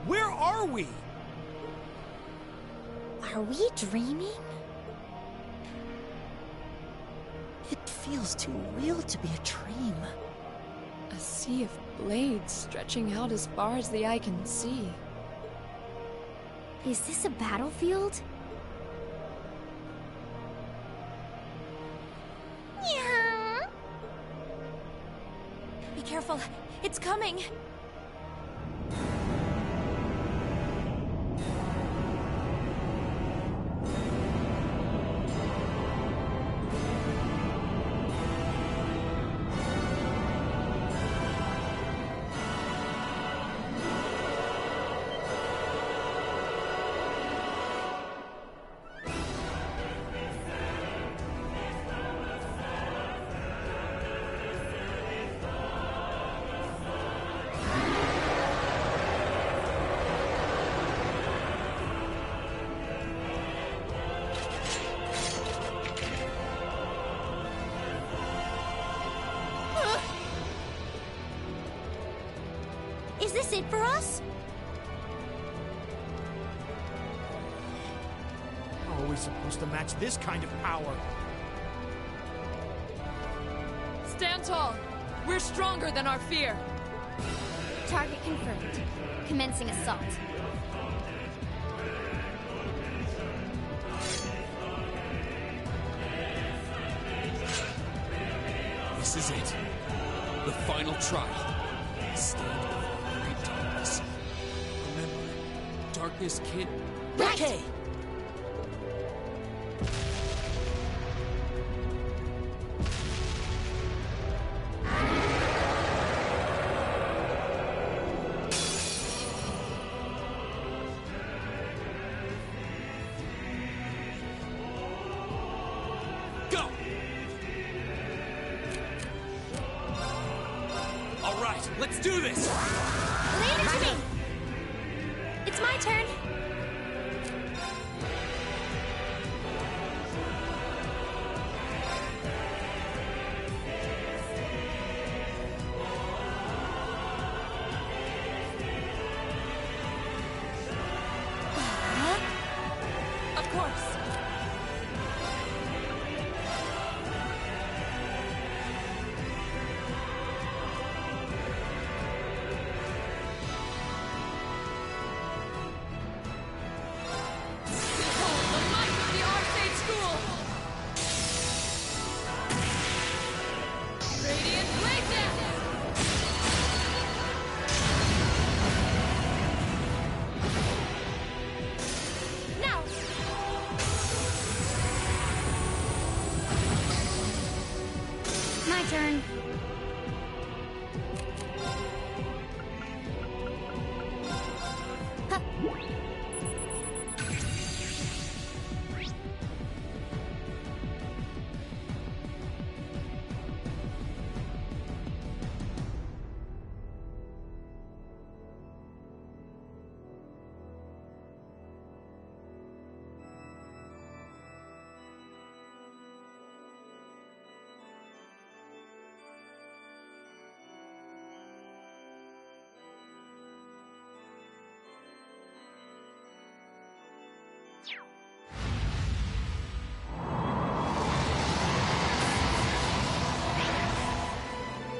Where are we? Are we dreaming? It feels too real to be a dream. A sea of blades stretching out as far as the eye can see. Is this a battlefield? Yeah. Be careful, it's coming! Is this it for us? How are we supposed to match this kind of power? Stand tall! We're stronger than our fear! Target confirmed. Commencing assault. This is it. The final trial. Stand before great darkness. Remember, darkness can't... Right! Go! All right, let's do this! Leave it to me! It's my turn. Of course! My turn. Huh.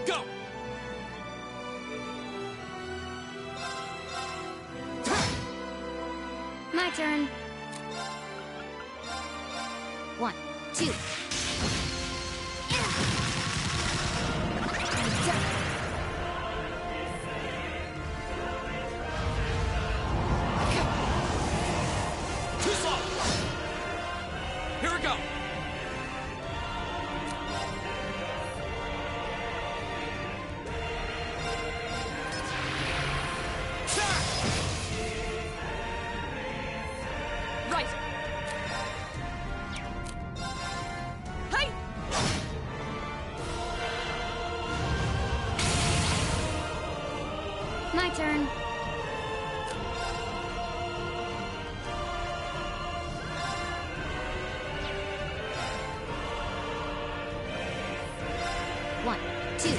Go! My turn. 1, 2. Too slow! Here we go! Right! Hey! My turn. One, two.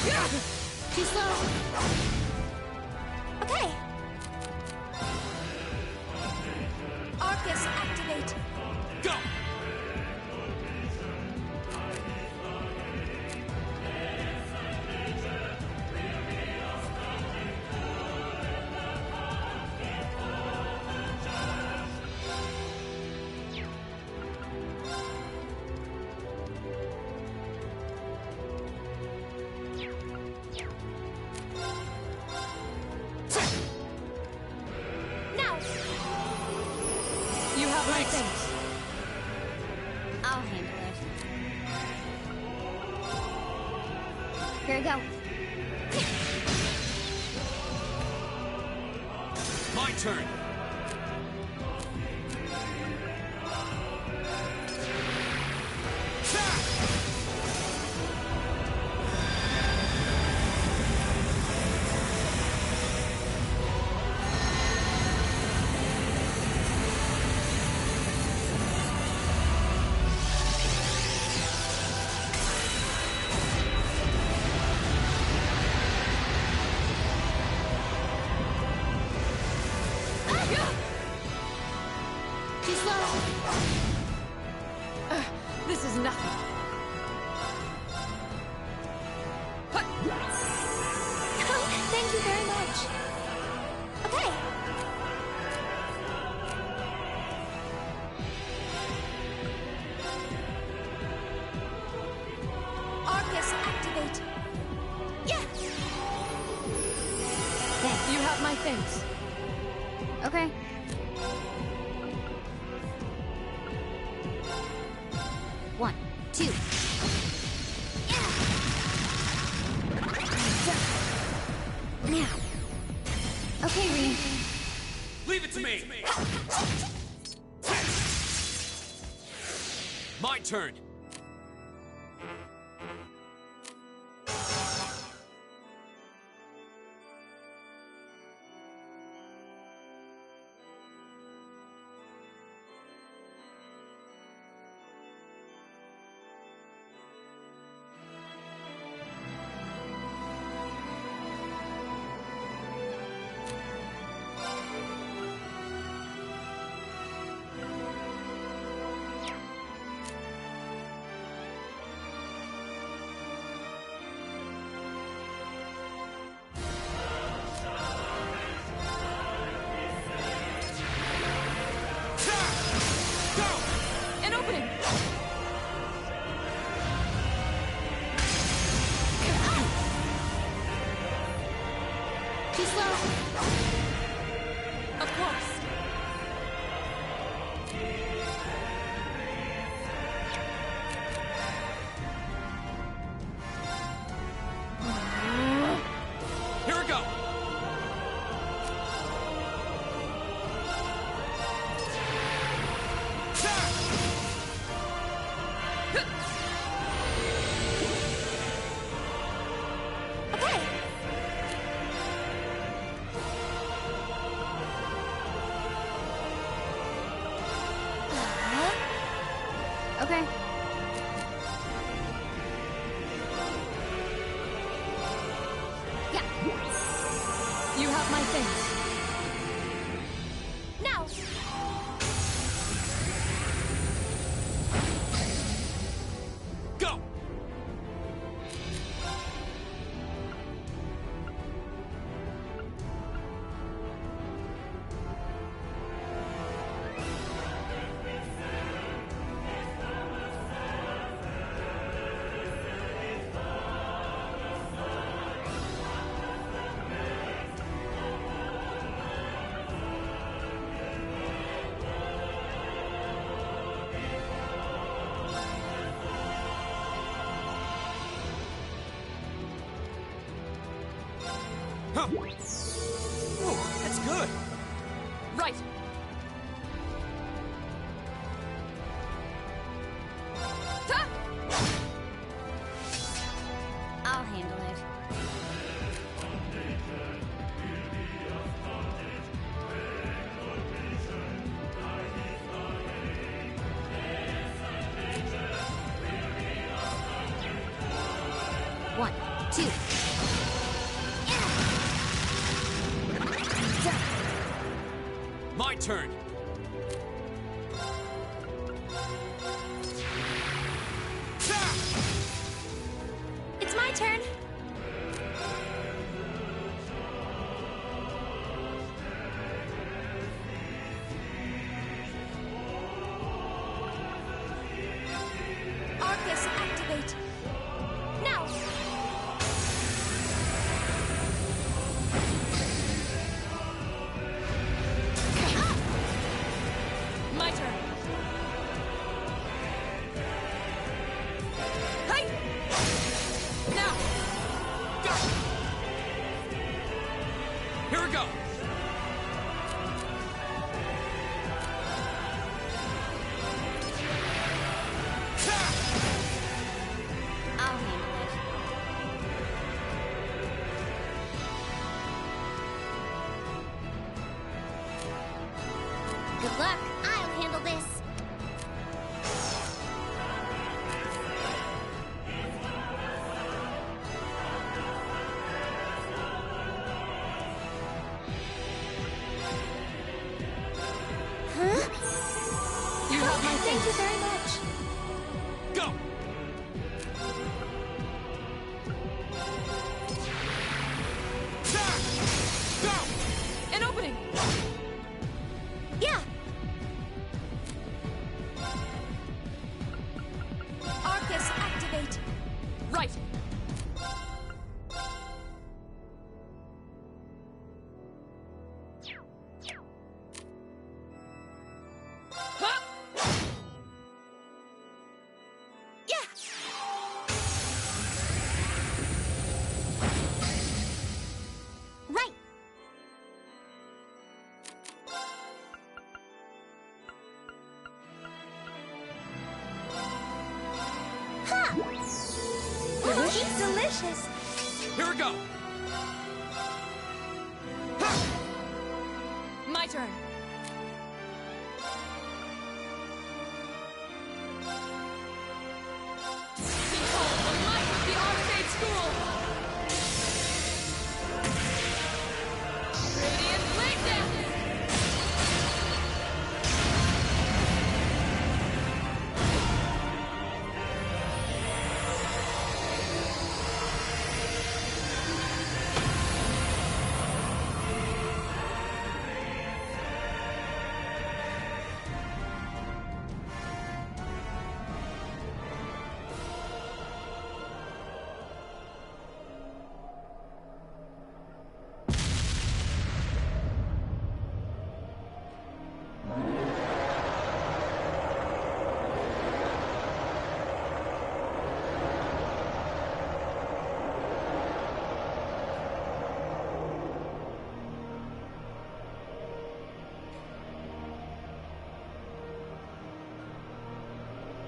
Too slow. Okay. Arcus, activate. Go! Now. You have my Thanks. thanks. I'll handle it. Here we go. My turn. Too slow. This is nothing. Thank you very much. Okay. Arcus, activate. Yeah. You have my thanks. Okay. One, two. Yeah. Now. Okay, Reen. Leave it to me. My turn. An opening. Too slow. Of course. Here we go. Okay. Okay. Yeah. You have my thanks. Now. Go. Huh. Ooh, that's good. Right. Ha! I'll handle it. One. 2. My turn. It's my turn. Arcus, activate. Now. My turn. Hey! Now. Go! Here we go. I'll handle it. Good luck. I'll handle this. Huh? You have my thank you very much. Go! Go! An opening! Yeah. Arcus, activate. Right! Huh? Yeah. Right. Huh. Delicious. Delicious. Here we go. My turn. Behold the might of the Arcade School! Radiant Blade Dance!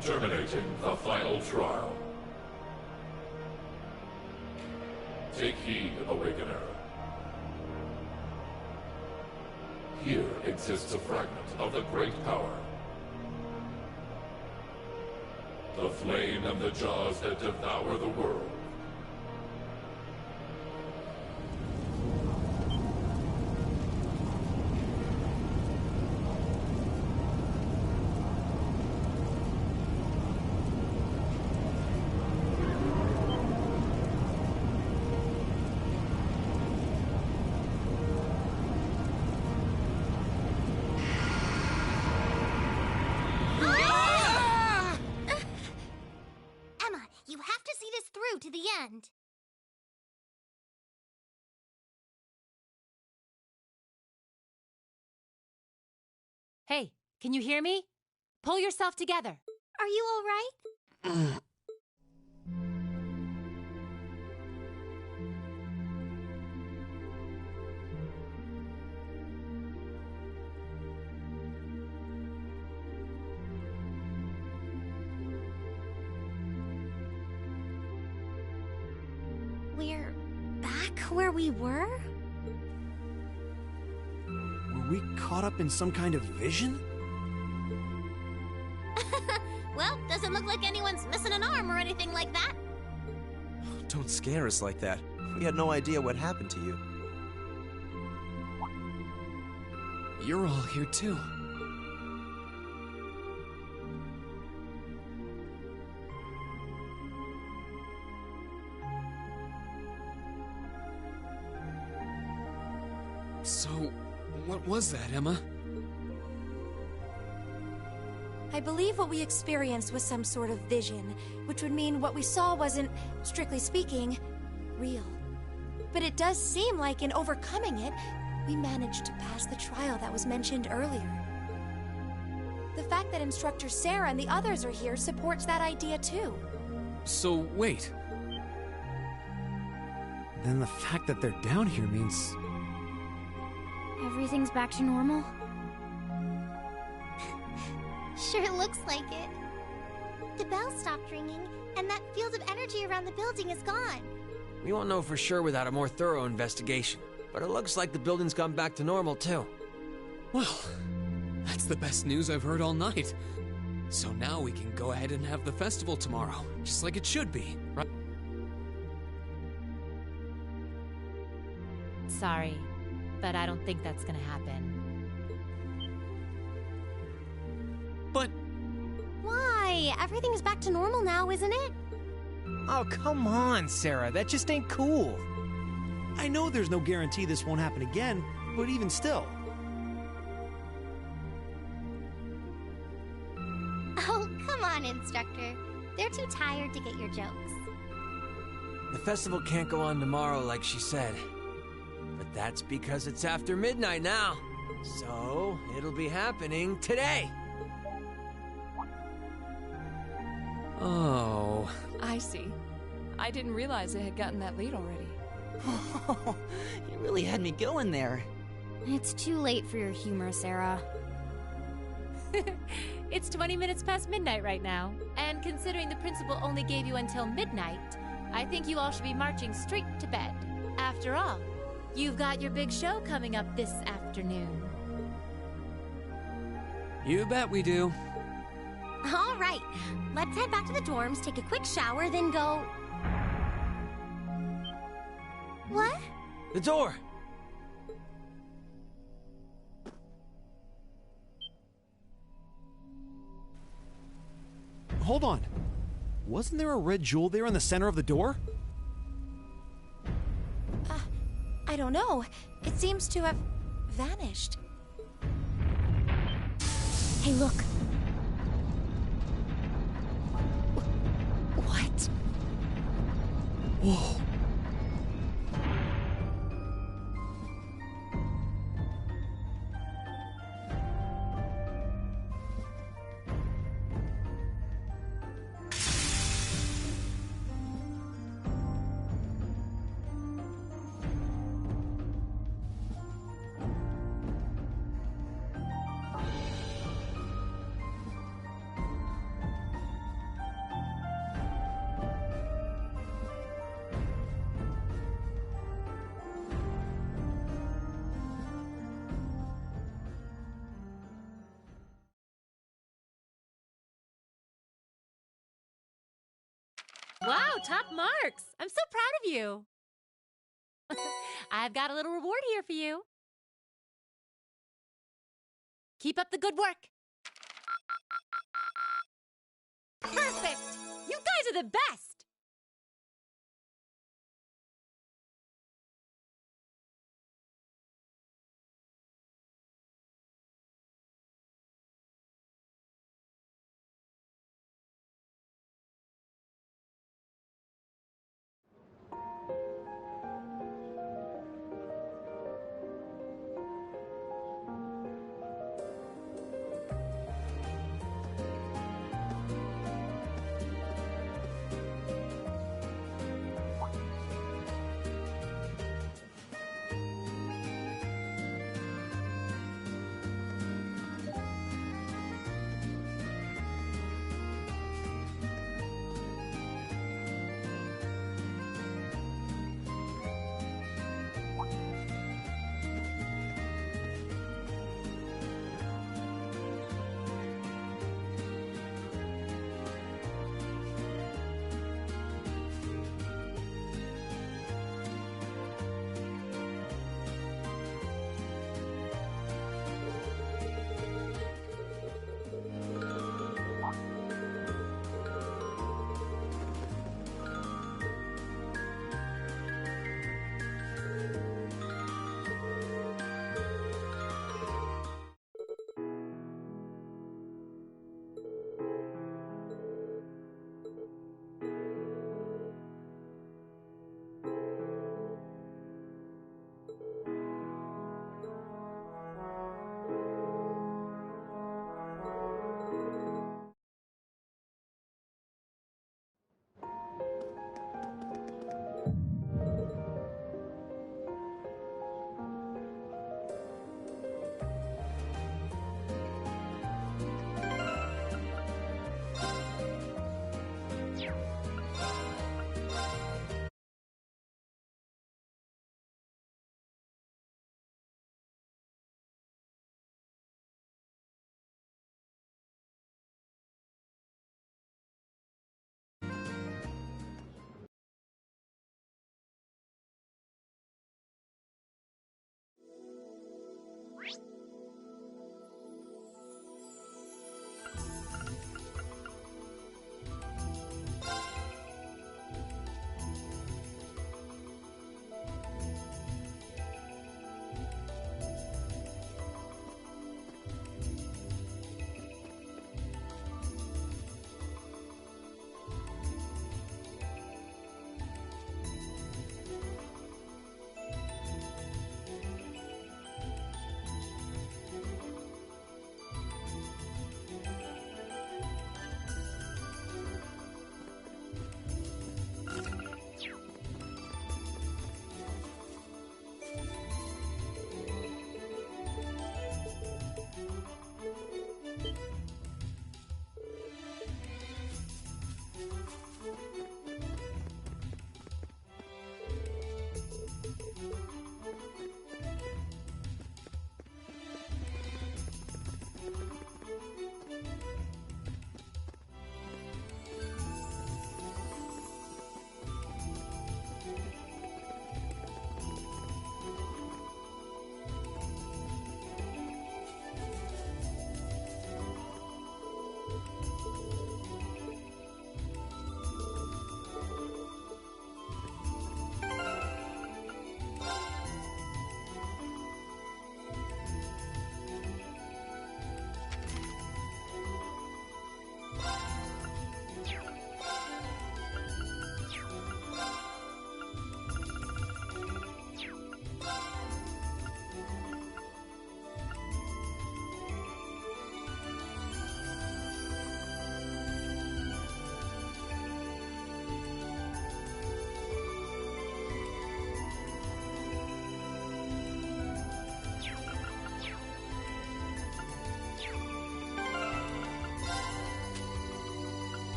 Terminating the final trial. Take heed, Awakener. Here exists a fragment of the great power. The flame and the jaws that devour the world. Emma, you have to see this through to the end. Hey, can you hear me? Pull yourself together. Are you all right? We're back where we were? Were we caught up in some kind of vision? Well, doesn't look like anyone's missing an arm or anything like that. Don't scare us like that. We had no idea what happened to you. You're all here too. So, what was that, Emma? I believe what we experienced was some sort of vision, which would mean what we saw wasn't, strictly speaking, real. But it does seem like in overcoming it, we managed to pass the trial that was mentioned earlier. The fact that Instructor Sarah and the others are here supports that idea too. So, wait. Then the fact that they're down here means... Everything's back to normal? Sure looks like it. The bell stopped ringing, and that field of energy around the building is gone. We won't know for sure without a more thorough investigation, but it looks like the building's gone back to normal too. Well, that's the best news I've heard all night. So now we can go ahead and have the festival tomorrow, just like it should be, right? Sorry, but I don't think that's gonna happen. But... Why? Everything's back to normal now, isn't it? Oh, come on, Sarah. That just ain't cool. I know there's no guarantee this won't happen again, but even still. Oh, come on, Instructor. They're too tired to get your jokes. The festival can't go on tomorrow like she said. But that's because it's after midnight now. So, it'll be happening today. Oh... I see. I didn't realize it had gotten that late already. You really had me going there. It's too late for your humor, Sarah. It's 20 minutes past midnight right now, and considering the principal only gave you until midnight, I think you all should be marching straight to bed. After all, you've got your big show coming up this afternoon. You bet we do. All right, let's head back to the dorms, take a quick shower, then go... What? The door! Hold on. Wasn't there a red jewel there in the center of the door? I don't know. It seems to have vanished. Hey, look. What? Whoa. Wow, top marks! I'm so proud of you! I've got a little reward here for you. Keep up the good work. Perfect! You guys are the best!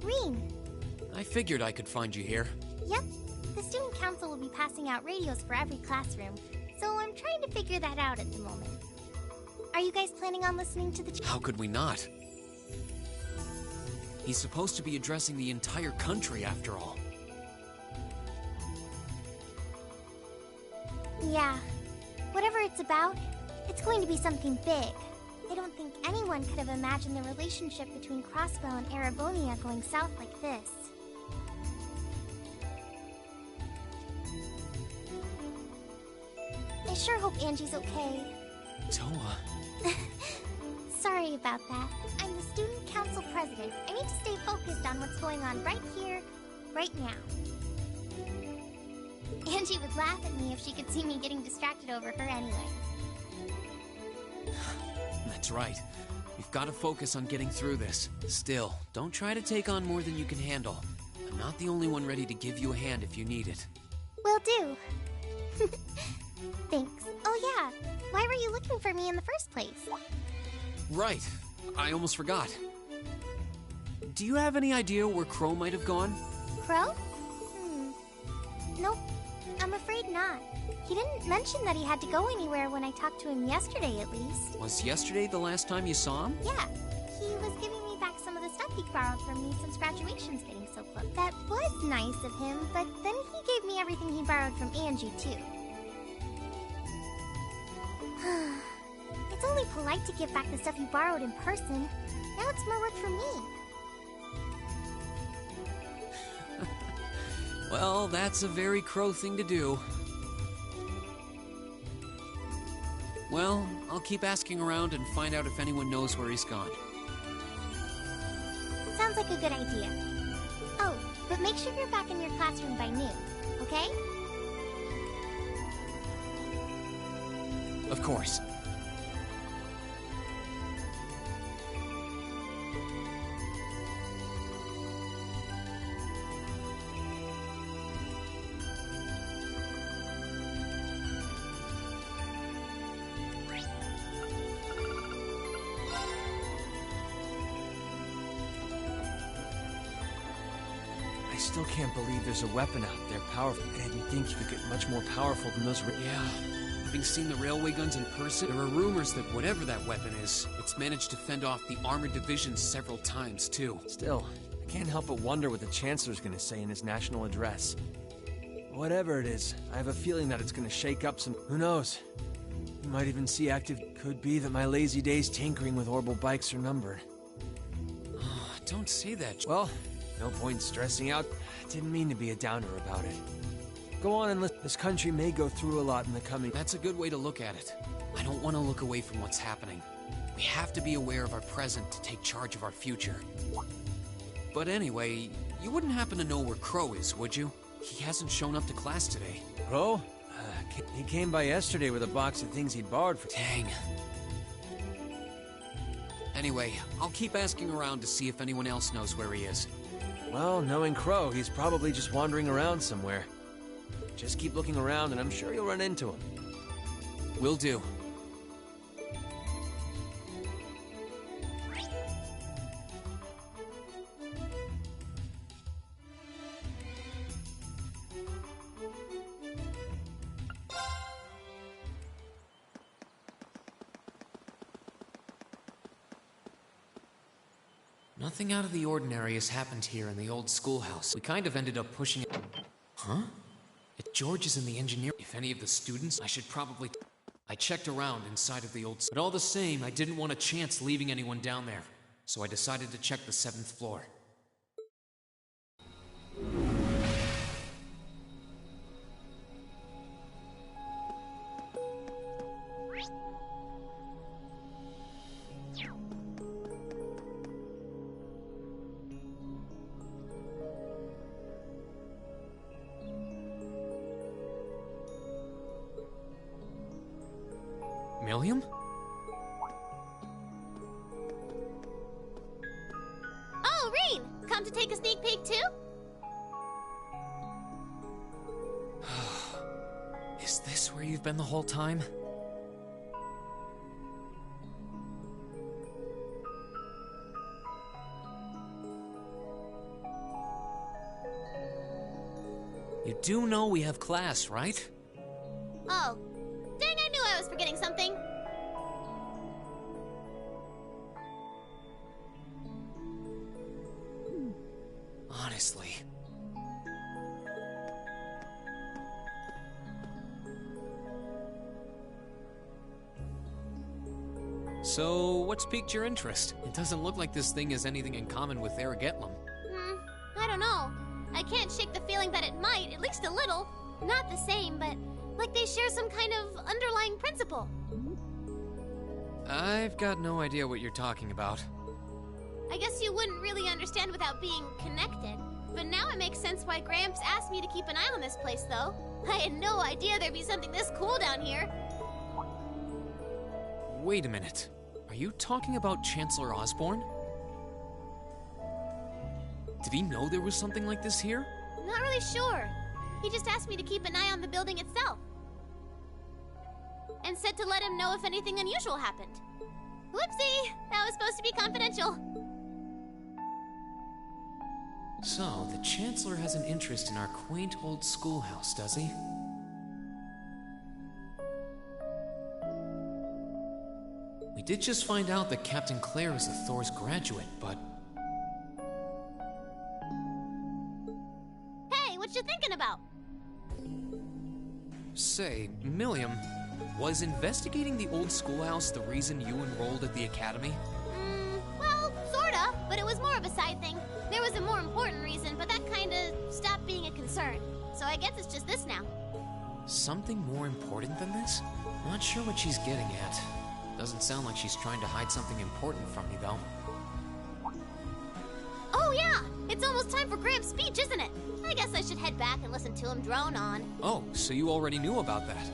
Reen. I figured I could find you here. Yep. The student council will be passing out radios for every classroom, so I'm trying to figure that out at the moment. Are you guys planning on listening to the... How could we not? He's supposed to be addressing the entire country, after all. Yeah. Whatever it's about, it's going to be something big. I don't think anyone could have imagined the relationship between Crossbow and Erebonia going south like this. I sure hope Angie's okay. Toa. Sorry about that. I'm the student council president. I need to stay focused on what's going on right here, right now. Angie would laugh at me if she could see me getting distracted over her anyway. That's right. We've got to focus on getting through this. Still, don't try to take on more than you can handle. I'm not the only one ready to give you a hand if you need it. Will do. Thanks. Oh yeah, why were you looking for me in the first place? Right. I almost forgot. Do you have any idea where Crow might have gone? Crow? Nope. I'm afraid not. He didn't mention that he had to go anywhere when I talked to him yesterday, at least. Was yesterday the last time you saw him? Yeah. He was giving me back some of the stuff he borrowed from me since graduation's getting so close. That was nice of him, but then he gave me everything he borrowed from Angie, too. It's only polite to give back the stuff you borrowed in person. Now it's more work for me. Well, that's a very Crow thing to do. Well, I'll keep asking around and find out if anyone knows where he's gone. Sounds like a good idea. Oh, but make sure you're back in your classroom by noon, okay? Of course. I still can't believe there's a weapon out there powerful. I didn't think you could get much more powerful than those. Yeah. Having seen the railway guns in person, there are rumors that whatever that weapon is, it's managed to fend off the armored divisions several times, too. Still, I can't help but wonder what the Chancellor's gonna say in his national address. Whatever it is, I have a feeling that it's gonna shake up some... Who knows? You might even see active... Could be that my lazy days tinkering with orbital bikes are numbered. Don't say that. Well, no point stressing out. Didn't mean to be a downer about it. Go on and listen. This country may go through a lot in the coming... That's a good way to look at it. I don't want to look away from what's happening. We have to be aware of our present to take charge of our future. But anyway, you wouldn't happen to know where Crow is, would you? He hasn't shown up to class today. Crow? He came by yesterday with a box of things he'd borrowed for... Dang. Anyway, I'll keep asking around to see if anyone else knows where he is. Well, knowing Crow, he's probably just wandering around somewhere. Just keep looking around and I'm sure you'll run into him. Will do. Nothing out of the ordinary has happened here in the old schoolhouse. We kind of ended up pushing it. Huh? If George is in the engineer, if any of the students, I should probably... I checked around inside of the old... But all the same, I didn't want a chance leaving anyone down there. So I decided to check the 7th floor. Milliam? Oh, Rain! Come to take a sneak peek too? Is this where you've been the whole time? You do know we have class, right? Oh, dang, I knew I was forgetting something. Honestly. So, what's piqued your interest? It doesn't look like this thing has anything in common with Aragetlum. I don't know. I can't shake the feeling that it might, at least a little. Not the same, but like they share some kind of underlying principle. I've got no idea what you're talking about. I guess you wouldn't really understand without being connected. But now it makes sense why Gramps asked me to keep an eye on this place, though. I had no idea there'd be something this cool down here. Wait a minute. Are you talking about Chancellor Osborne? Did he know there was something like this here? Not really sure. He just asked me to keep an eye on the building itself. And said to let him know if anything unusual happened. Whoopsie! That was supposed to be confidential. So, the Chancellor has an interest in our quaint old schoolhouse, does he? We did just find out that Captain Claire is a Thor's graduate, but... Hey, what you thinking about? Say, Milliam, was investigating the old schoolhouse the reason you enrolled at the academy? Well, sorta, but it was more of a side thing. There was a more important reason, but that kinda stopped being a concern. So I guess it's just this now. Something more important than this? Not sure what she's getting at. Doesn't sound like she's trying to hide something important from me, though. Oh yeah! It's almost time for Gramps' speech, isn't it? I guess I should head back and listen to him drone on. Oh, so you already knew about that.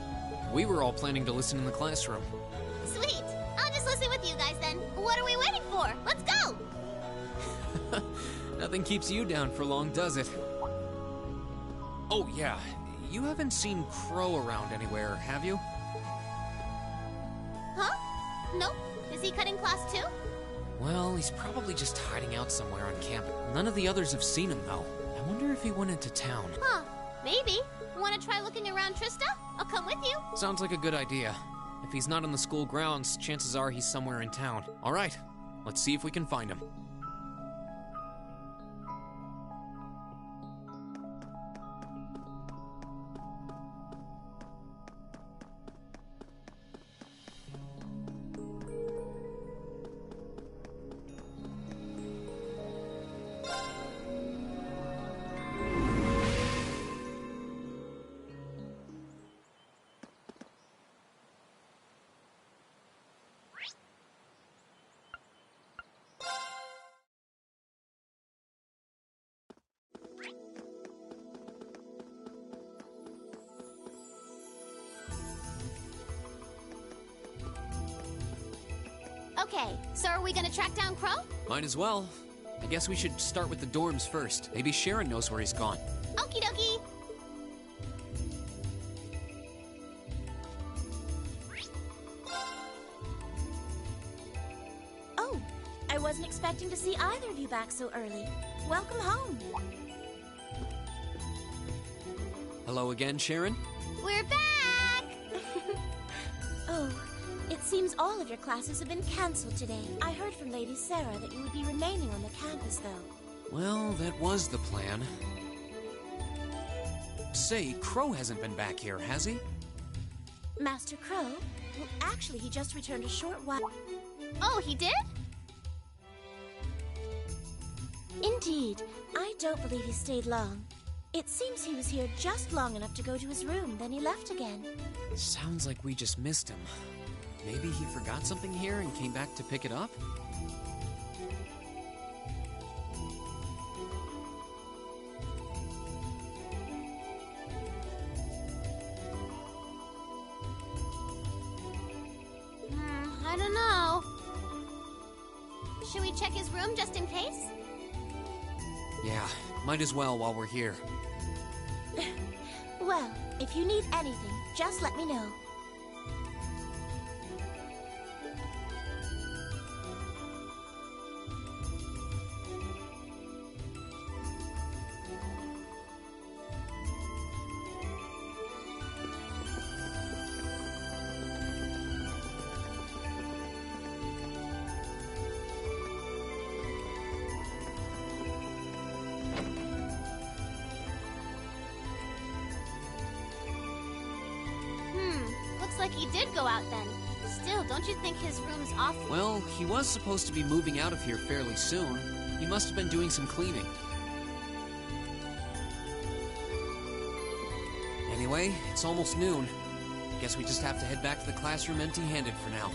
We were all planning to listen in the classroom. Sweet! I'll just listen with you guys then. What are we waiting for? Let's go! Nothing keeps you down for long, does it? Oh, yeah. You haven't seen Crow around anywhere, have you? Huh? Nope. Is he cutting class too? Well, he's probably just hiding out somewhere on campus. None of the others have seen him, though. I wonder if he went into town. Huh. Maybe. Want to try looking around, Trista? I'll come with you. Sounds like a good idea. If he's not on the school grounds, chances are he's somewhere in town. All right. Let's see if we can find him. Okay, so are we gonna track down Crow? Might as well. I guess we should start with the dorms first. Maybe Sharon knows where he's gone. Okie dokie! Oh, I wasn't expecting to see either of you back so early. Welcome home. Hello again, Sharon? We're back! Oh, it seems all of your classes have been canceled today. I heard from Lady Sarah that you would be remaining on the campus, though. Well, that was the plan. Say, Crow hasn't been back here, has he? Master Crow? Well, actually, he just returned a short while... Oh, he did? Indeed. I don't believe he stayed long. It seems he was here just long enough to go to his room, then he left again. Sounds like we just missed him. Maybe he forgot something here and came back to pick it up? I don't know. Should we check his room just in case? Yeah, might as well while we're here. Well, if you need anything, just let me know. Looks like he did go out then. Still, don't you think his room's awful? Well, he was supposed to be moving out of here fairly soon. He must have been doing some cleaning. Anyway, it's almost noon. Guess we just have to head back to the classroom empty-handed for now.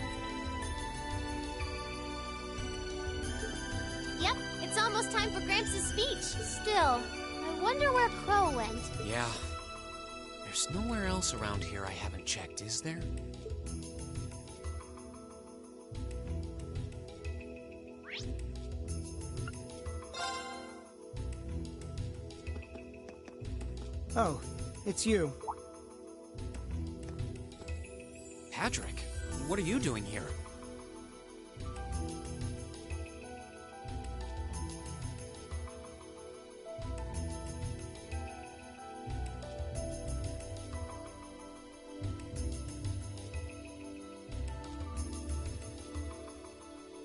Yep, it's almost time for Gramps' speech. Still, I wonder where Crow went. Yeah. There's nowhere else around here I haven't checked, is there? Oh, it's you. Patrick, what are you doing here?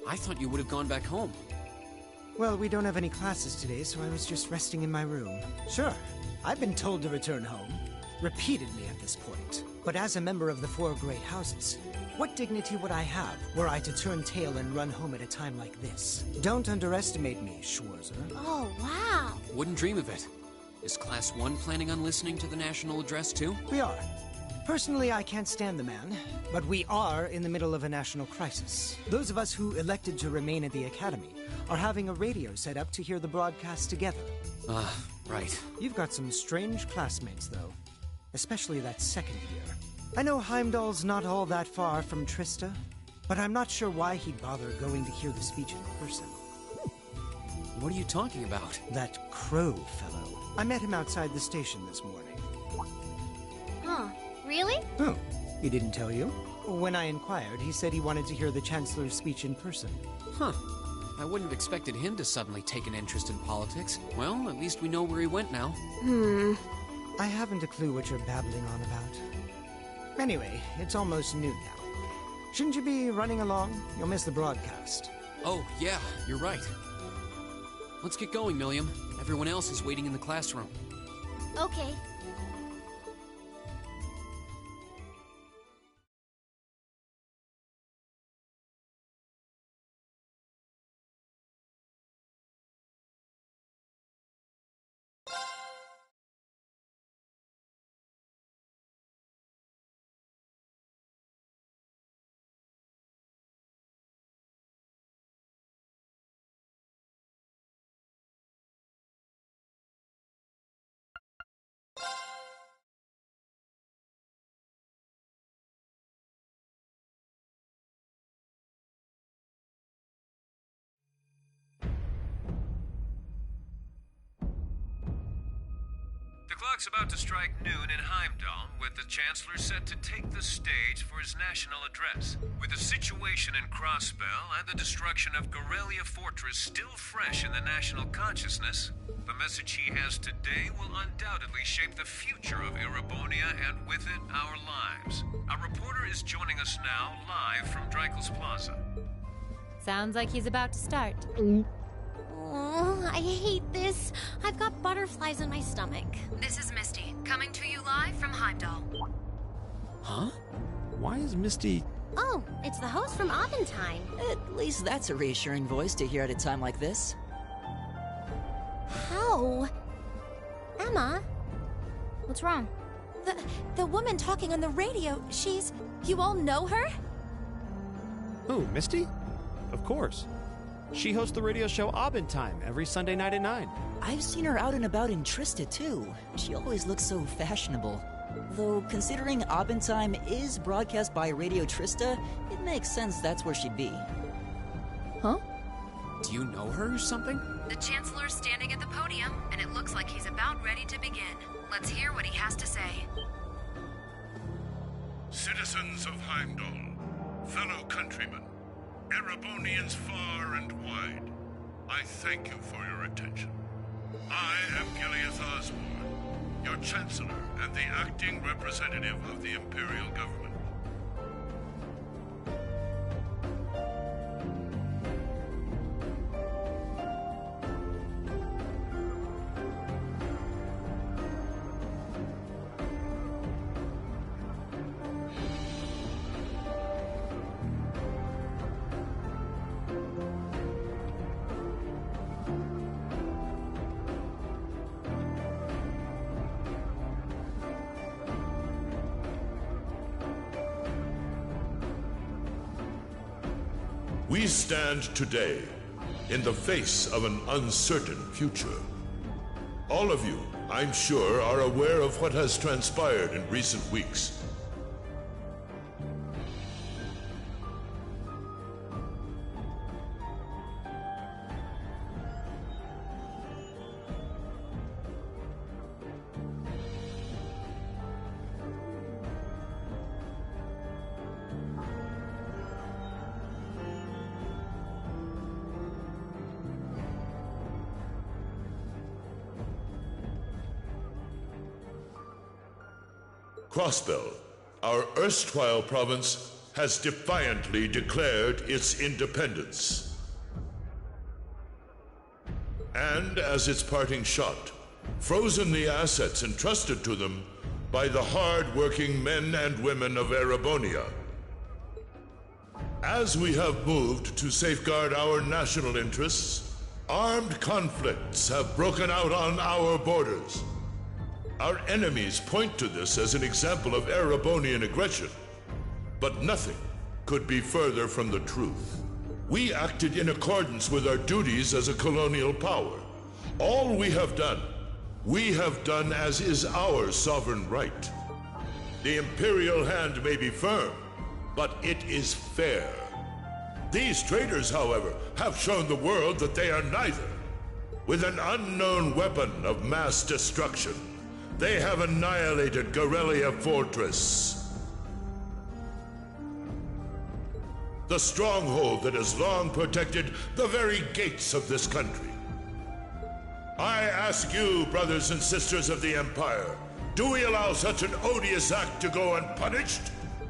I thought you would have gone back home. Well, we don't have any classes today, so I was just resting in my room. Sure, I've been told to return home, repeatedly at this point. But as a member of the four great houses, what dignity would I have were I to turn tail and run home at a time like this? Don't underestimate me, Schwarzer. Oh, wow. Wouldn't dream of it. Is Class 1 planning on listening to the national address too? We are. Personally, I can't stand the man, but we are in the middle of a national crisis. Those of us who elected to remain at the Academy are having a radio set up to hear the broadcast together. Right. You've got some strange classmates, though. Especially that second year. I know Heimdall's not all that far from Trista, but I'm not sure why he'd bother going to hear the speech in person. What are you talking about? That Crow fellow. I met him outside the station this morning. Huh. Really? Oh, he didn't tell you? When I inquired, he said he wanted to hear the Chancellor's speech in person. Huh. I wouldn't have expected him to suddenly take an interest in politics. Well, at least we know where he went now. I haven't a clue what you're babbling on about. Anyway, it's almost noon now. Shouldn't you be running along? You'll miss the broadcast. Oh, yeah, you're right. Let's get going, Milliam. Everyone else is waiting in the classroom. Okay. The clock's about to strike noon in Heimdall, with the Chancellor set to take the stage for his national address. With the situation in Crossbell and the destruction of Gorelia Fortress still fresh in the national consciousness, the message he has today will undoubtedly shape the future of Erebonia and with it, our lives. Our reporter is joining us now live from Dreikel's Plaza. Sounds like he's about to start. Oh, I hate this. I've got butterflies in my stomach. This is Misty, coming to you live from Heimdall. Huh? Why is Misty... Oh, it's the host from Aventine. At least that's a reassuring voice to hear at a time like this. How? Emma? What's wrong? The woman talking on the radio, she's... You all know her? Who, Misty? Of course. She hosts the radio show Abendtime every Sunday night at 9. I've seen her out and about in Trista, too. She always looks so fashionable. Though, considering Abendtime is broadcast by Radio Trista, it makes sense that's where she'd be. Huh? Do you know her or something? The Chancellor's standing at the podium, and it looks like he's about ready to begin. Let's hear what he has to say. Citizens of Heimdall, fellow countrymen, Erebonians far and wide, I thank you for your attention. I am Gileath Osborne, your Chancellor and the acting representative of the Imperial Government. We stand today in the face of an uncertain future. All of you, I'm sure, are aware of what has transpired in recent weeks. Crossbell, our erstwhile province, has defiantly declared its independence. And as its parting shot, frozen the assets entrusted to them by the hard-working men and women of Erebonia. As we have moved to safeguard our national interests, armed conflicts have broken out on our borders. Our enemies point to this as an example of Erebonian aggression, but nothing could be further from the truth. We acted in accordance with our duties as a colonial power. All we have done as is our sovereign right. The Imperial hand may be firm, but it is fair. These traitors, however, have shown the world that they are neither. With an unknown weapon of mass destruction, they have annihilated Gorelia Fortress, the stronghold that has long protected the very gates of this country. I ask you, brothers and sisters of the Empire, do we allow such an odious act to go unpunished?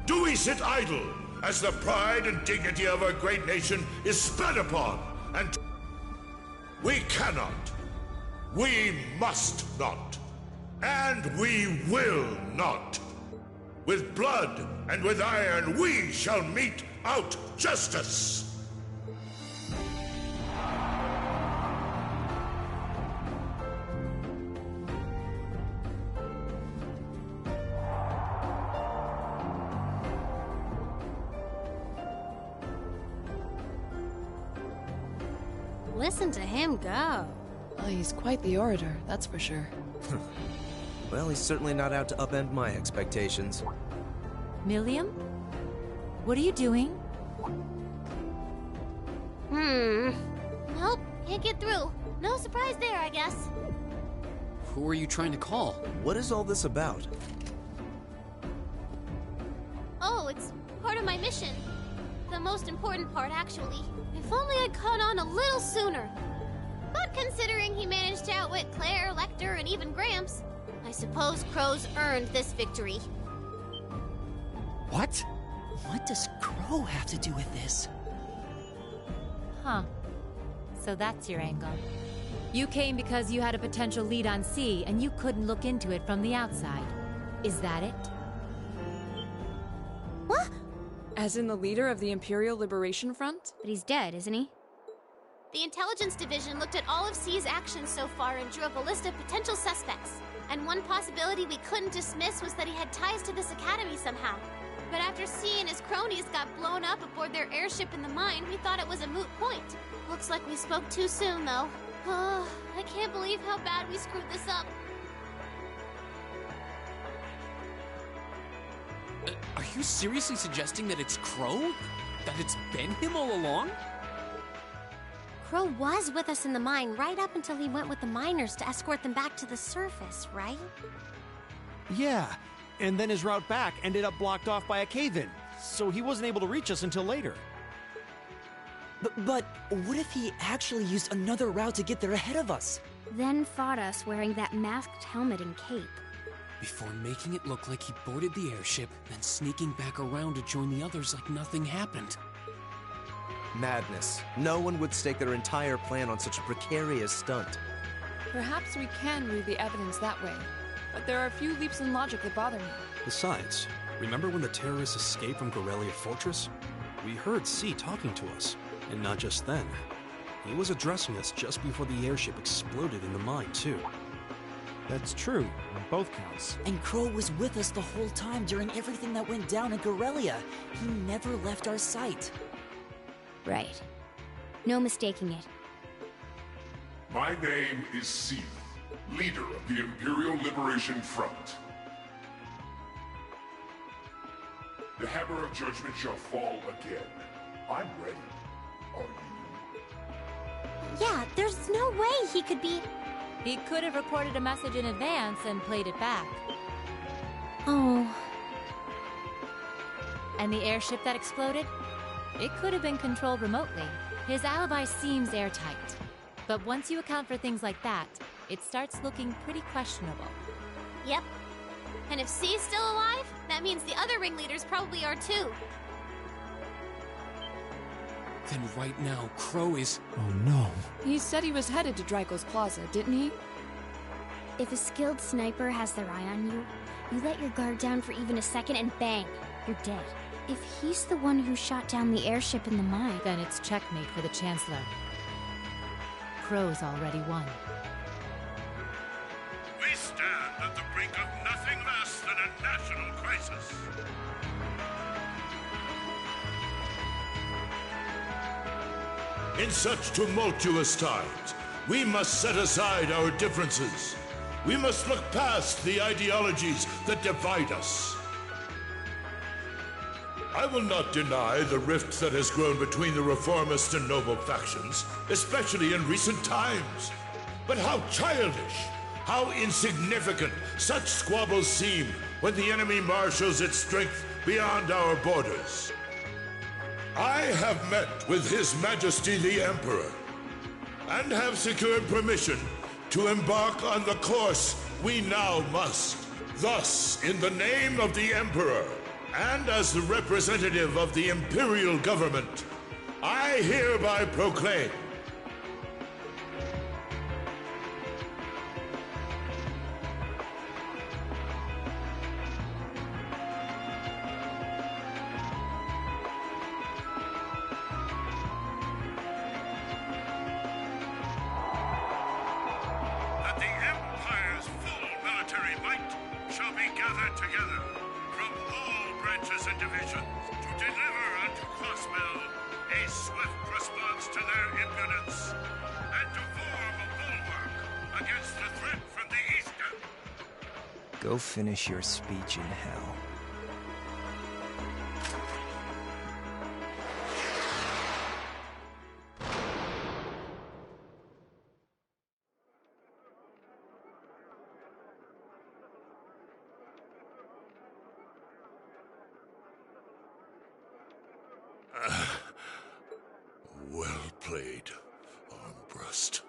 Do we sit idle as the pride and dignity of our great nation is spat upon? And we cannot, we must not, and we will not. With blood and with iron, we shall mete out justice. Listen to him go. Well, he's quite the orator, that's for sure. Well, he's certainly not out to upend my expectations. Milliam? What are you doing? Nope, can't get through. No surprise there, I guess. Who are you trying to call? What is all this about? Oh, it's part of my mission. The most important part, actually. If only I'd caught on a little sooner. But considering he managed to outwit Claire, Lecter, and even Gramps, I suppose Crow's earned this victory. What? What does Crow have to do with this? Huh. So that's your angle. You came because you had a potential lead on C, and you couldn't look into it from the outside. Is that it? What? As in the leader of the Imperial Liberation Front? But he's dead, isn't he? The Intelligence Division looked at all of C's actions so far and drew up a list of potential suspects. And one possibility we couldn't dismiss was that he had ties to this academy somehow. But after C and his cronies got blown up aboard their airship in the mine, we thought it was a moot point. Looks like we spoke too soon, though. Oh, I can't believe how bad we screwed this up. Are you seriously suggesting that it's Crow? That it's been him all along? Crow was with us in the mine right up until he went with the miners to escort them back to the surface, right? Yeah, and then his route back ended up blocked off by a cave-in, so he wasn't able to reach us until later. But what if he actually used another route to get there ahead of us? Then fought us wearing that masked helmet and cape. Before making it look like he boarded the airship, then sneaking back around to join the others like nothing happened. Madness. No one would stake their entire plan on such a precarious stunt. Perhaps we can read the evidence that way, but there are a few leaps in logic that bother me. Besides, remember when the terrorists escaped from Gorelia Fortress? We heard C talking to us, and not just then. He was addressing us just before the airship exploded in the mine, too. That's true, on both counts. And Crow was with us the whole time during everything that went down in Gorelia. He never left our sight. Right. No mistaking it. My name is Seal, leader of the Imperial Liberation Front. The hammer of judgment shall fall again. I'm ready. Are you? Yeah, there's no way he could be... He could have recorded a message in advance and played it back. Oh. And the airship that exploded? It could have been controlled remotely. His alibi seems airtight. But once you account for things like that, it starts looking pretty questionable. Yep. And if C's still alive, that means the other ringleaders probably are too. Then right now, Crow is... Oh no. He said he was headed to Draco's Plaza, didn't he? If a skilled sniper has their eye on you, you let your guard down for even a second and bang, you're dead. If he's the one who shot down the airship in the mine... Then it's checkmate for the Chancellor. Crow's already won. We stand at the brink of nothing less than a national crisis. In such tumultuous times, we must set aside our differences. We must look past the ideologies that divide us. I will not deny the rift that has grown between the reformist and noble factions, especially in recent times. But how childish, how insignificant such squabbles seem when the enemy marshals its strength beyond our borders. I have met with His Majesty the Emperor, and have secured permission to embark on the course we now must. Thus, in the name of the Emperor, and as the representative of the Imperial Government, I hereby proclaim that the Empire's full military might shall be gathered together from all branches and divisions to deliver unto Crossbell a swift response to their impudence and to form a bulwark against the threat from the eastern. Go finish your speech in hell. well played, Armbrust.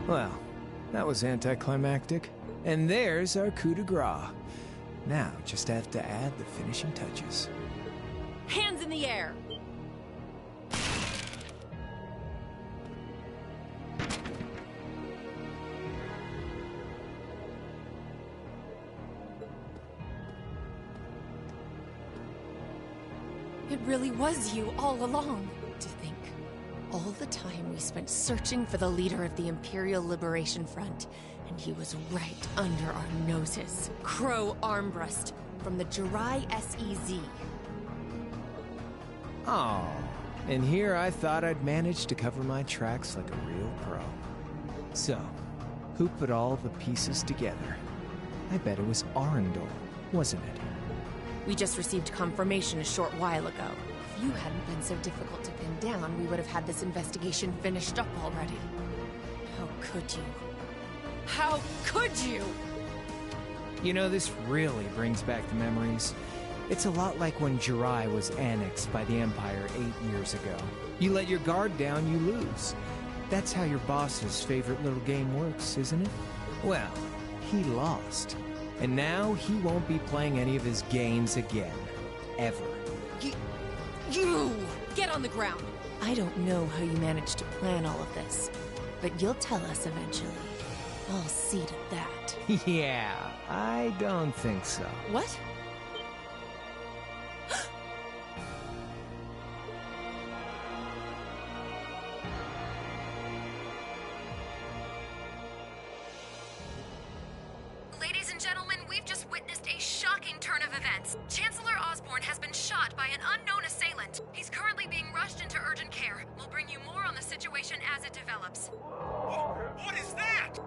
Well, that was anticlimactic. And there's our coup de grace. Now, just have to add the finishing touches. Hands in the air! It really was you all along. To think, all the time we spent searching for the leader of the Imperial Liberation Front, and he was right under our noses. Crow Armbrust, from the Jirai SEZ. Oh, and here I thought I'd managed to cover my tracks like a real pro. So, who put all the pieces together? I bet it was Arundel, wasn't it? We just received confirmation a short while ago. If you hadn't been so difficult to pin down, we would have had this investigation finished up already. How could you? How could you? You know, this really brings back the memories. It's a lot like when Jirai was annexed by the Empire 8 years ago. You let your guard down, you lose. That's how your boss's favorite little game works, isn't it? Well, he lost. And now he won't be playing any of his games again. Ever. You! Get on the ground! I don't know how you managed to plan all of this, but you'll tell us eventually. I'll see to that. Yeah, I don't think so. What? Advance. Chancellor Osborne has been shot by an unknown assailant. He's currently being rushed into urgent care. We'll bring you more on the situation as it develops. What is that?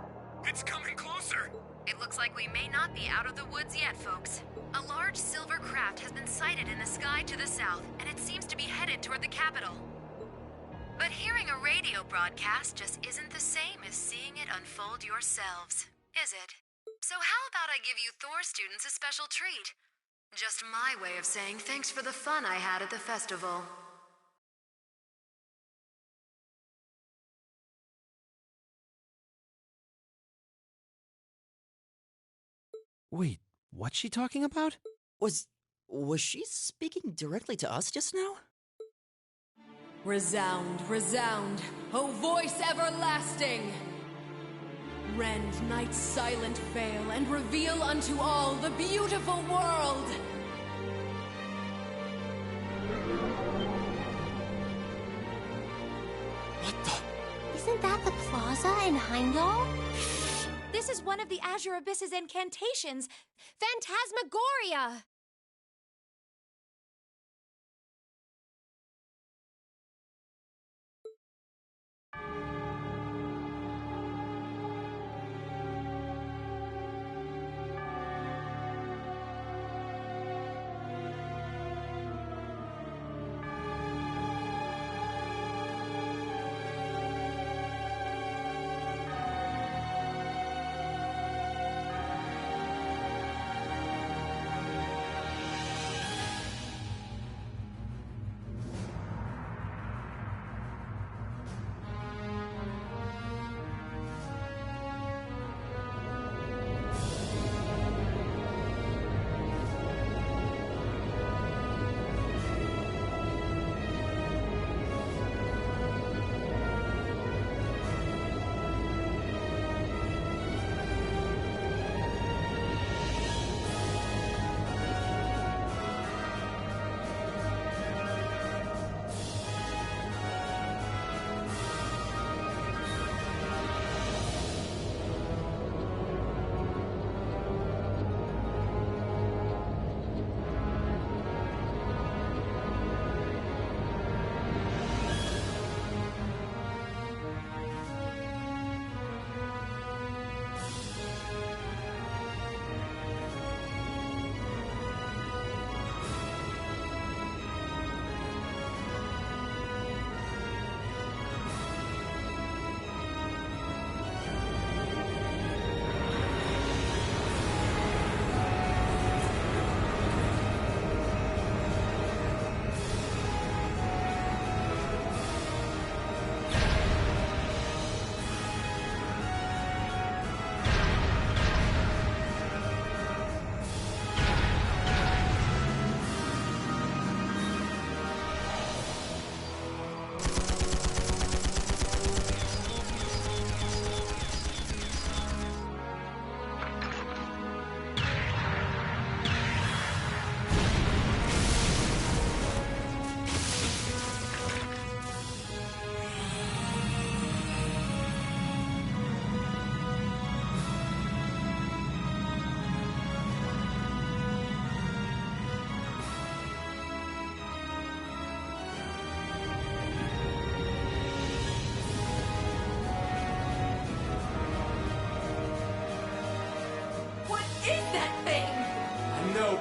It's coming closer. It looks like we may not be out of the woods yet, folks. A large silver craft has been sighted in the sky to the south, and it seems to be headed toward the capital. But hearing a radio broadcast just isn't the same as seeing it unfold yourselves, is it? So how about I give you Thor students a special treat? Just my way of saying thanks for the fun I had at the festival. Wait, what's she talking about? Was she speaking directly to us just now? Resound, resound, O voice everlasting! Rend night's silent veil and reveal unto all the beautiful world! Isn't that the plaza in Heimdall? This is one of the Azure Abyss's incantations. Phantasmagoria!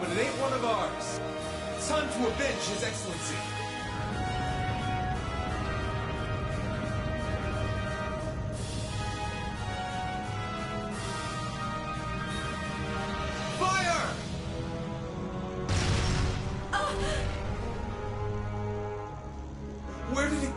But it ain't one of ours. It's time to avenge His Excellency. Fire! Where did he...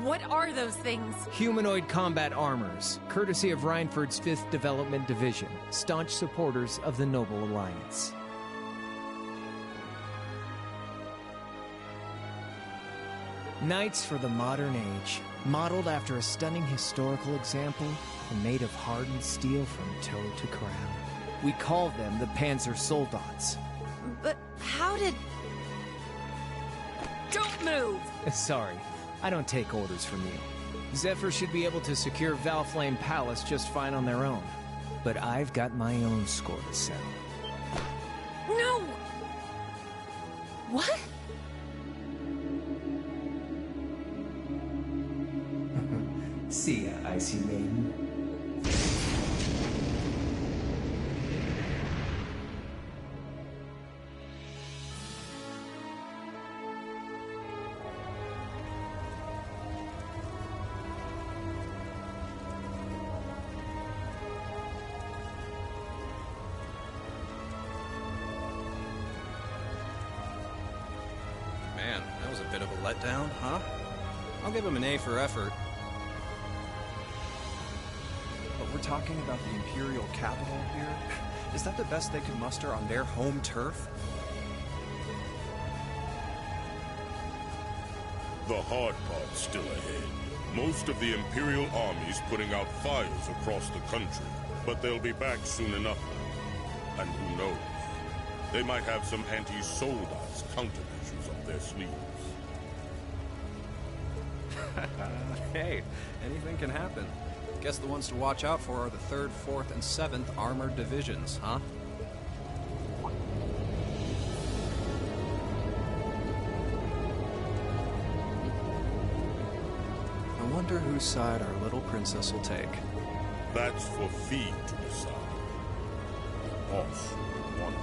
What are those things? Humanoid combat armors, courtesy of Reinford's 5th Development Division, staunch supporters of the Noble Alliance. Knights for the modern age, modeled after a stunning historical example and made of hardened steel from toe to crown. We call them the Panzer Soldats. But how did... Don't move! Sorry, I don't take orders from you. Zephyr should be able to secure Valflame Palace just fine on their own. But I've got my own score to settle. No! What? See ya, Icy Maiden. Man, that was a bit of a letdown, huh? I'll give him an A for effort. But we're talking about the Imperial capital here? Is that the best they could muster on their home turf? The hard part's still ahead. Most of the Imperial army's putting out fires across the country, but they'll be back soon enough. And who knows? They might have some anti-Soldats countermeasures up their sleeves. Hey, anything can happen. Guess the ones to watch out for are the 3rd, 4th, and 7th Armored Divisions, huh? I wonder whose side our little princess will take. That's for Fee to decide. The boss will want it.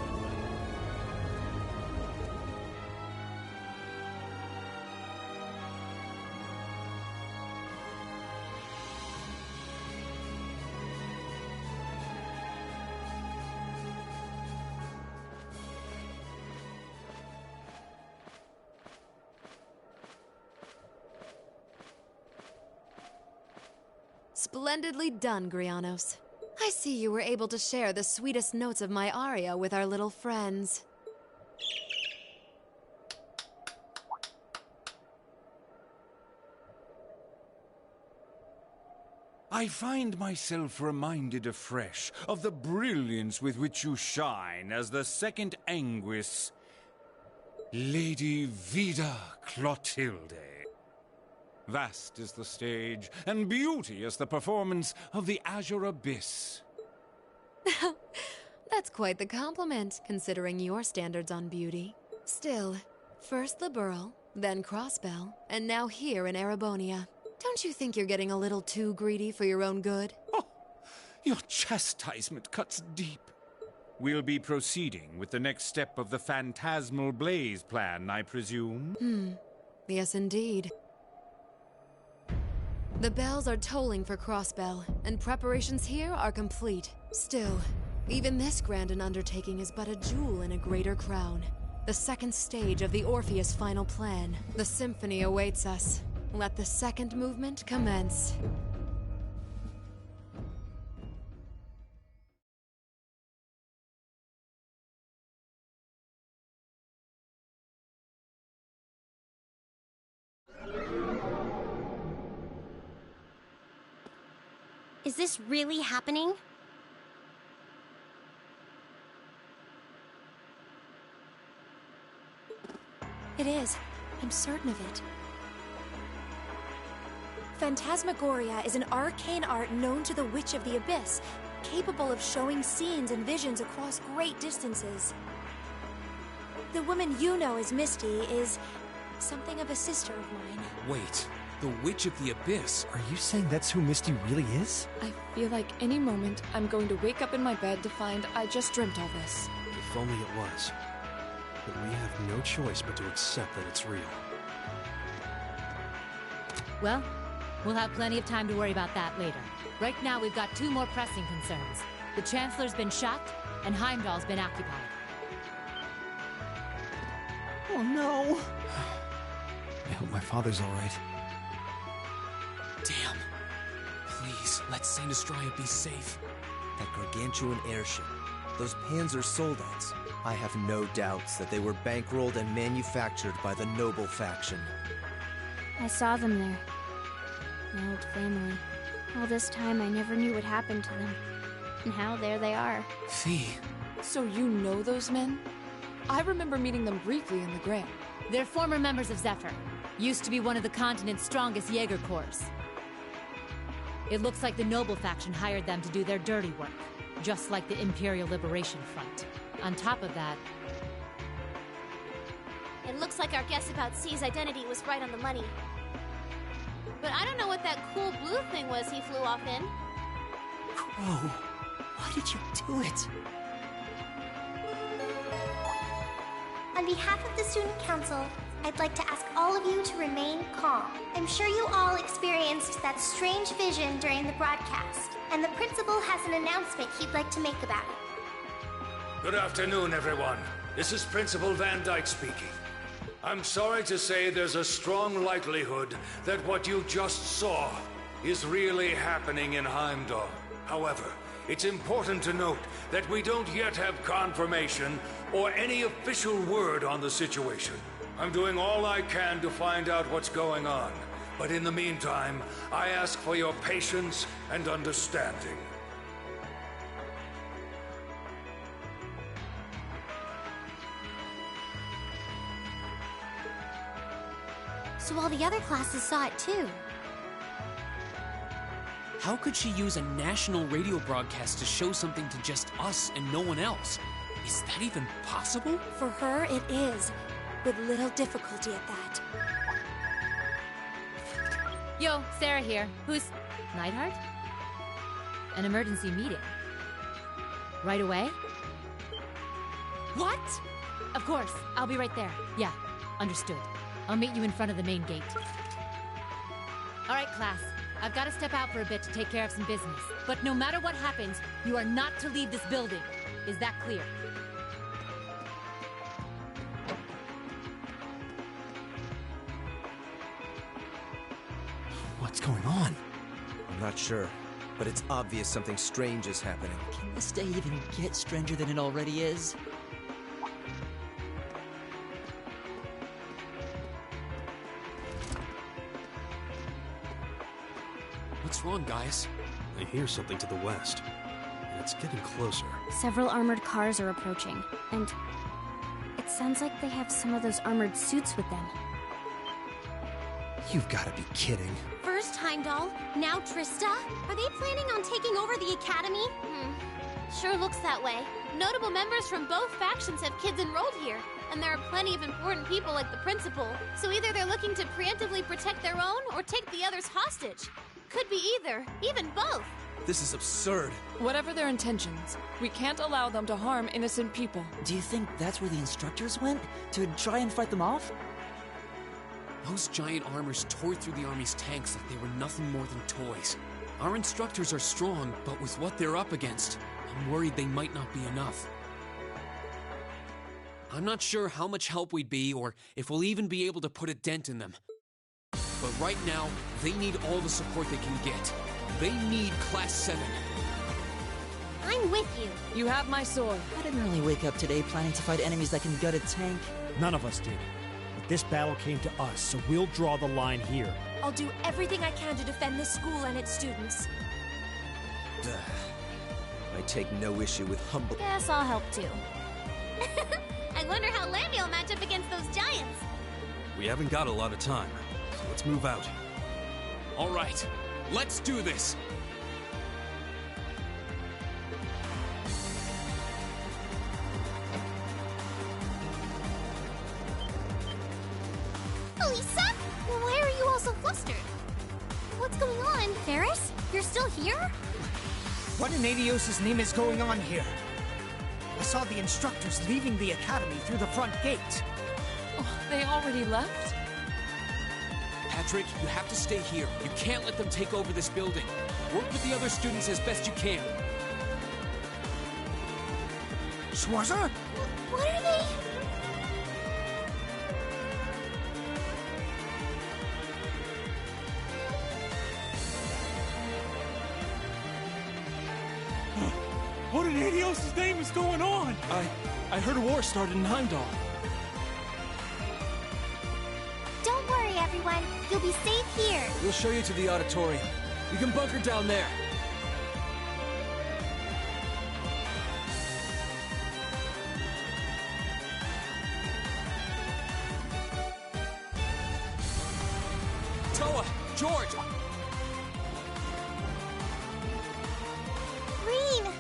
Splendidly done, Grianos. I see you were able to share the sweetest notes of my aria with our little friends. I find myself reminded afresh of the brilliance with which you shine as the second Anguis, Lady Vida Clotilde. Vast is the stage, and beauteous the performance of the Azure Abyss. That's quite the compliment, considering your standards on beauty. Still, first the Burl, then Crossbell, and now here in Erebonia. Don't you think you're getting a little too greedy for your own good? Oh, your chastisement cuts deep. We'll be proceeding with the next step of the Phantasmal Blaze plan, I presume? Yes, indeed. The bells are tolling for Crossbell, and preparations here are complete. Still, even this grand an undertaking is but a jewel in a greater crown. The second stage of the Orpheus final plan. The symphony awaits us. Let the second movement commence. Is this really happening? It is. I'm certain of it. Phantasmagoria is an arcane art known to the Witch of the Abyss, capable of showing scenes and visions across great distances. The woman you know as Misty is something of a sister of mine. Wait, the Witch of the Abyss? Are you saying that's who Misty really is? I feel like any moment I'm going to wake up in my bed to find I just dreamt all this. If only it was. But we have no choice but to accept that it's real. Well, we'll have plenty of time to worry about that later. Right now, we've got two more pressing concerns. The Chancellor's been shot, and Heimdall's been occupied. Oh no! I hope my father's all right. Damn. Please, let Saint Estrella be safe. That gargantuan airship. Those Panzer Soldats. I have no doubts that they were bankrolled and manufactured by the noble faction. I saw them there. My old family. All this time I never knew what happened to them. And now there they are. Fee. So you know those men? I remember meeting them briefly in the Grand. They're former members of Zephyr. Used to be one of the continent's strongest Jaeger Corps. It looks like the Noble faction hired them to do their dirty work, just like the Imperial Liberation Front. On top of that... It looks like our guess about C's identity was right on the money. But I don't know what that cool blue thing was he flew off in. Crow, why did you do it? On behalf of the Student Council, I'd like to ask all of you to remain calm. I'm sure you all experienced that strange vision during the broadcast, and the principal has an announcement he'd like to make about it. Good afternoon, everyone. This is Principal Van Dyke speaking. I'm sorry to say there's a strong likelihood that what you just saw is really happening in Heimdall. However, it's important to note that we don't yet have confirmation or any official word on the situation. I'm doing all I can to find out what's going on, but in the meantime, I ask for your patience and understanding. So all the other classes saw it too. How could she use a national radio broadcast to show something to just us and no one else? Is that even possible? For her, it is. With little difficulty at that. Yo, Sarah here. Who's... Neidhart? An emergency meeting. Right away? What? Of course. I'll be right there. Yeah, understood. I'll meet you in front of the main gate. All right, class. I've got to step out for a bit to take care of some business. But no matter what happens, you are not to leave this building. Is that clear? What's going on? I'm not sure, but it's obvious something strange is happening. Can this day even get stranger than it already is? What's wrong, guys? I hear something to the west, and it's getting closer. Several armored cars are approaching, and it sounds like they have some of those armored suits with them. You've got to be kidding. First Heimdall, now Trista? Are they planning on taking over the academy? Sure looks that way. Notable members from both factions have kids enrolled here, and there are plenty of important people like the principal. So either they're looking to preemptively protect their own or take the others hostage. Could be either, even both. This is absurd. Whatever their intentions, we can't allow them to harm innocent people. Do you think that's where the instructors went? To try and fight them off? Those giant armors tore through the army's tanks like they were nothing more than toys. Our instructors are strong, but with what they're up against, I'm worried they might not be enough. I'm not sure how much help we'd be, or if we'll even be able to put a dent in them. But right now, they need all the support they can get. They need Class 7. I'm with you. You have my sword. I didn't really wake up today planning to fight enemies that can gut a tank. None of us did. But this battle came to us, so we'll draw the line here. I'll do everything I can to defend this school and its students. I take no issue with humble... Guess I'll help too. I wonder how Lammy will match up against those giants. We haven't got a lot of time, so let's move out. All right, let's do this! Elisa? Why are you all so flustered? What's going on? Ferris? You're still here? What in Adios' name is going on here? I saw the instructors leaving the academy through the front gate. Oh, they already left? Patrick, you have to stay here. You can't let them take over this building. Work with the other students as best you can. Schwarzer? What are they? in Adios' name is going on? I heard a war started in Heimdall. Don't worry, everyone. You'll be safe here. We'll show you to the auditorium. You can bunker down there. Toa! George! Green!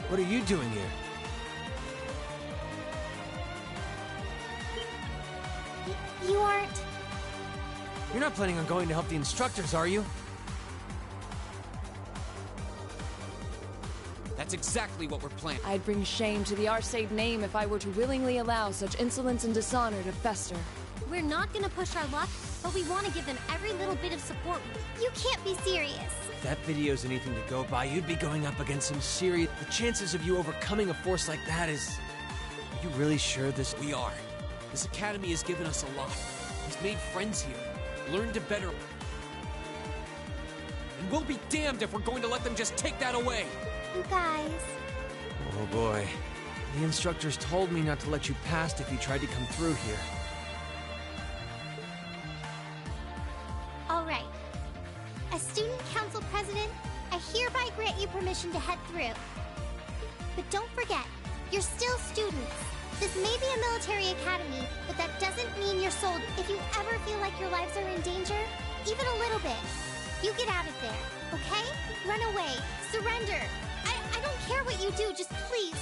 What are you doing here? You aren't... You're not planning on going to help the instructors, are you? That's exactly what we're planning. I'd bring shame to the Arseid name if I were to willingly allow such insolence and dishonor to fester. We're not gonna push our luck, but we want to give them every little bit of support. You can't be serious. If that video's anything to go by, you'd be going up against some serious... The chances of you overcoming a force like that is... Are you really sure this... We are. This academy has given us a lot. He's made friends here, learned to better... And we'll be damned if we're going to let them just take that away! You guys... Oh boy. The instructors told me not to let you past if you tried to come through here. All right. As Student Council President, I hereby grant you permission to head through. But don't forget, you're still students. This may be a military academy, but that doesn't mean you're sold. If you ever feel like your lives are in danger, even a little bit, you get out of there, okay? Run away. Surrender. I don't care what you do, just please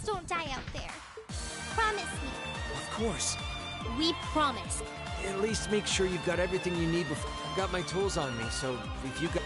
don't die out there. Promise me. Of course. We promise. At least make sure you've got everything you need before... I've got my tools on me, so if you got...